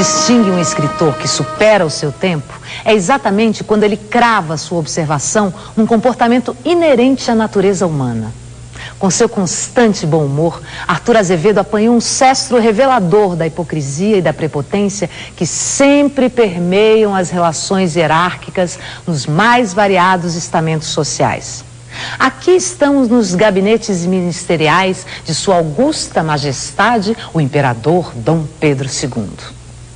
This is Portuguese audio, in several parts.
distingue um escritor que supera o seu tempo é exatamente quando ele crava sua observação num comportamento inerente à natureza humana. Com seu constante bom humor, Arthur Azevedo apanhou um cestro revelador da hipocrisia e da prepotência que sempre permeiam as relações hierárquicas nos mais variados estamentos sociais. Aqui estamos nos gabinetes ministeriais de Sua Augusta Majestade, o Imperador Dom Pedro II.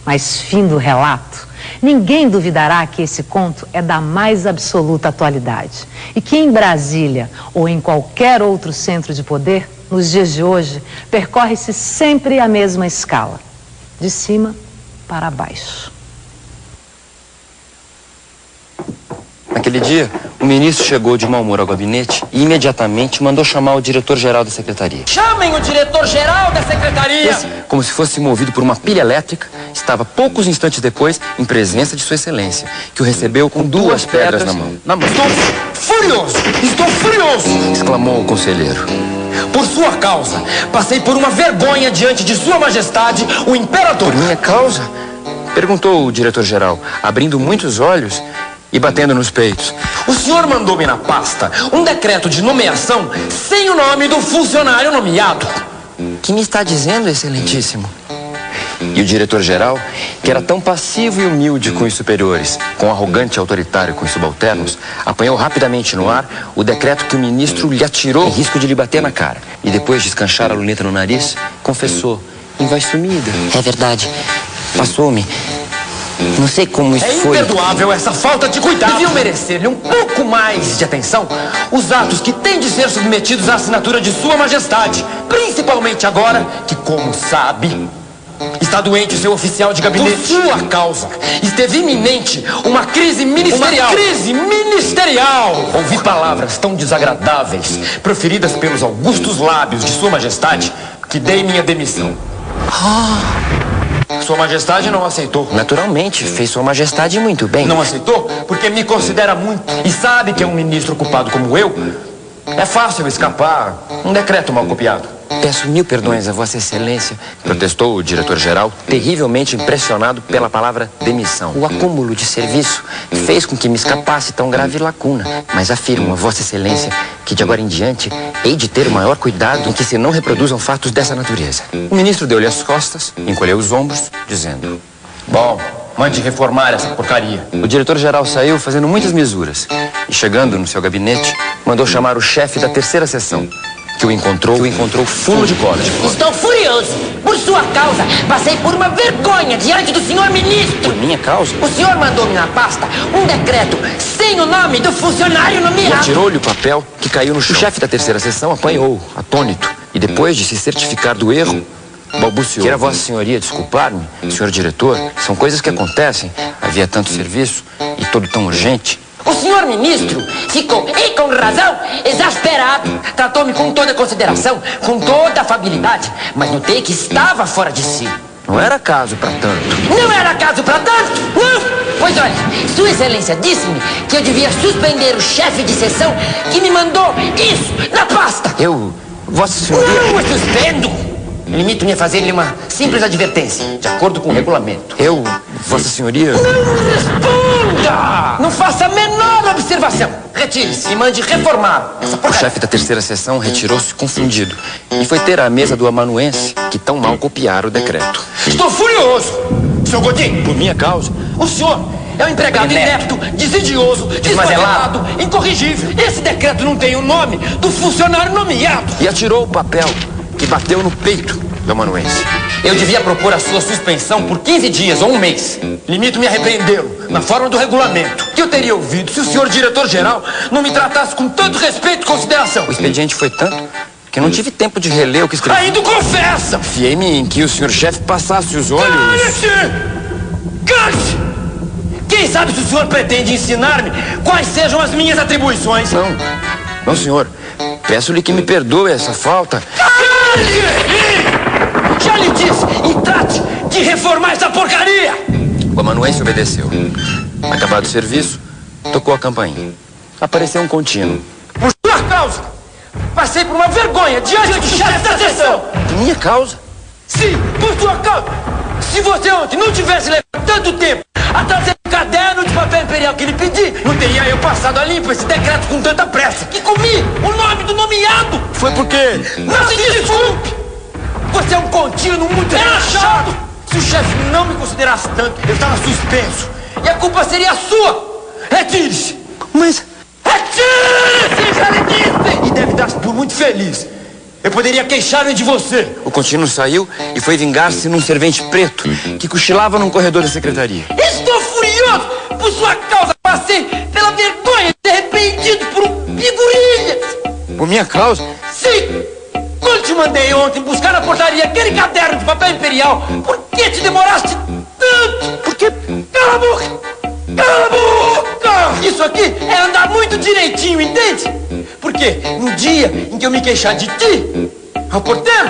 Mas, fim do relato, ninguém duvidará que esse conto é da mais absoluta atualidade e que em Brasília ou em qualquer outro centro de poder, nos dias de hoje, percorre-se sempre a mesma escala, de cima para baixo. Naquele dia, o ministro chegou de mau humor ao gabinete e imediatamente mandou chamar o diretor-geral da secretaria. Chamem o diretor-geral da secretaria! Esse, como se fosse movido por uma pilha elétrica, estava poucos instantes depois em presença de Sua Excelência, que o recebeu com duas pedras na mão. Estou furioso! Estou furioso! Exclamou o conselheiro. Por sua causa, passei por uma vergonha diante de Sua Majestade, o Imperador. Por minha causa? Perguntou o diretor-geral, abrindo muitos olhos e batendo nos peitos. O senhor mandou-me na pasta um decreto de nomeação sem o nome do funcionário nomeado. Que me está dizendo, excelentíssimo? E o diretor-geral, que era tão passivo e humilde com os superiores, com arrogante e autoritário com os subalternos, apanhou rapidamente no ar o decreto que o ministro lhe atirou em risco de lhe bater na cara. E depois de escanchar a luneta no nariz, confessou, em voz sumida: é verdade, passou-me. Não sei como isso foi. É imperdoável essa falta de cuidado. Deviam merecer-lhe um pouco mais de atenção os atos que têm de ser submetidos à assinatura de Sua Majestade. Principalmente agora que, como sabe, está doente o seu oficial de gabinete. Por sua causa, esteve iminente uma crise ministerial. Uma crise ministerial! Ouvi palavras tão desagradáveis proferidas pelos augustos lábios de Sua Majestade que dei minha demissão. Sua Majestade não aceitou. Naturalmente, fez Sua Majestade muito bem. Não aceitou porque me considera muito e sabe que é um ministro ocupado como eu. É fácil escapar um decreto mal copiado. Peço mil perdões a Vossa Excelência, protestou o diretor-geral, terrivelmente impressionado pela palavra demissão. O acúmulo de serviço fez com que me escapasse tão grave lacuna. Mas afirmo a Vossa Excelência que de agora em diante hei de ter o maior cuidado em que se não reproduzam fatos dessa natureza. O ministro deu-lhe as costas, encolheu os ombros, dizendo: bom, mande reformar essa porcaria. O diretor-geral saiu fazendo muitas misuras e, chegando no seu gabinete, mandou chamar o chefe da terceira seção, que o encontrou fulo de cólera. Estou furioso. Por sua causa, passei por uma vergonha diante do senhor ministro. Por minha causa? O senhor mandou-me na pasta um decreto sem o nome do funcionário nomeado. Atirou-lhe o papel que caiu no chão. O chefe da terceira seção apanhou, atônito, e depois de se certificar do erro, balbuciou: queira Vossa Senhoria desculpar-me, senhor diretor, são coisas que acontecem. Havia tanto serviço e todo tão urgente. O senhor ministro ficou, e com razão, exasperado. Tratou-me com toda consideração, com toda afabilidade, mas notei que estava fora de si. Não era caso para tanto. Não era caso para tanto? Não! Pois olha, Sua Excelência disse-me que eu devia suspender o chefe de seção que me mandou isso na pasta. Vossa Senhoria... Não o suspendo! Limito-me a fazer-lhe uma simples advertência, de acordo com o regulamento. Vossa Senhoria... Não responda! Não faça a menor observação. Retire-se e mande reformar essa porcaria. O chefe da terceira seção retirou-se confundido e foi ter à mesa do amanuense, que tão mal copiara o decreto. Estou furioso! Senhor Godinho! Por minha causa? O senhor é um empregado inepto, desidioso, desmantelado, incorrigível. Esse decreto não tem o nome do funcionário nomeado. E atirou o papel, que bateu no peito do amanuense. Eu devia propor a sua suspensão por 15 dias ou um mês. Limito-me a repreendê-lo, na forma do regulamento, que eu teria ouvido se o senhor diretor-geral não me tratasse com tanto respeito e consideração. O expediente foi tanto que eu não tive tempo de reler o que escrevi. Ainda confessa! Fiei-me em que o senhor chefe passasse os olhos... Cale-se! Cale-se! Quem sabe se o senhor pretende ensinar-me quais sejam as minhas atribuições? Não, senhor. Peço-lhe que me perdoe essa falta. Já lhe disse, e trate de reformar essa porcaria! O amanuense obedeceu. Acabado o serviço, tocou a campainha. Apareceu um contínuo. Por sua causa, passei por uma vergonha diante do chefe da seção! Por minha causa? Sim, por sua causa! Se você ontem não tivesse levado tanto tempo a trazer o caderno de papel imperial que ele pediu, não teria eu passado a limpo esse decreto com tanta pressa. Que comi o nome do nomeado. Foi porque... Não se desculpe! Você é um contínuo muito relaxado. Se o chefe não me considerasse tanto, eu estava suspenso. E a culpa seria sua. Retire-se. Mas... Retire-se, já lhe disse! E deve dar-se por muito feliz. Eu poderia queixar-me de você. O contínuo saiu e foi vingar-se num servente preto que cochilava num corredor da secretaria. Estou furioso! Por sua causa, passei pela vergonha de ser arrependido por um figurinha! Por minha causa? Sim! Quando te mandei ontem buscar na portaria aquele caderno de papel imperial, por que te demoraste tanto? Porque... Cala a boca! Cala a boca! Isso aqui é andar muito direitinho, entende? Porque no dia em que eu me queixar de ti, ao porteiro,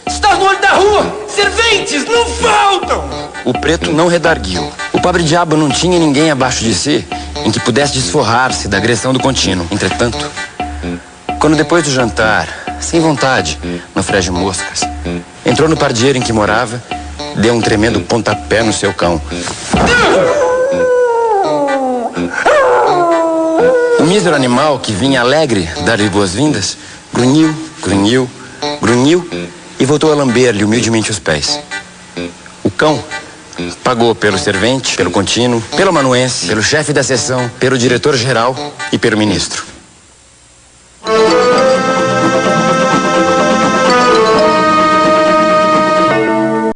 estás no olho da rua, serventes não faltam! O preto não redarguiu. O pobre diabo não tinha ninguém abaixo de si em que pudesse desforrar-se da agressão do contínuo. Entretanto, quando depois do jantar, sem vontade, no frege moscas, entrou no pardieiro em que morava, deu um tremendo pontapé no seu cão. O mísero animal, que vinha alegre dar-lhe boas-vindas, grunhiu, grunhiu, grunhiu e voltou a lamber-lhe humildemente os pés. O cão pagou pelo servente, pelo contínuo, pelo amanuense, pelo chefe da seção, pelo diretor-geral e pelo ministro.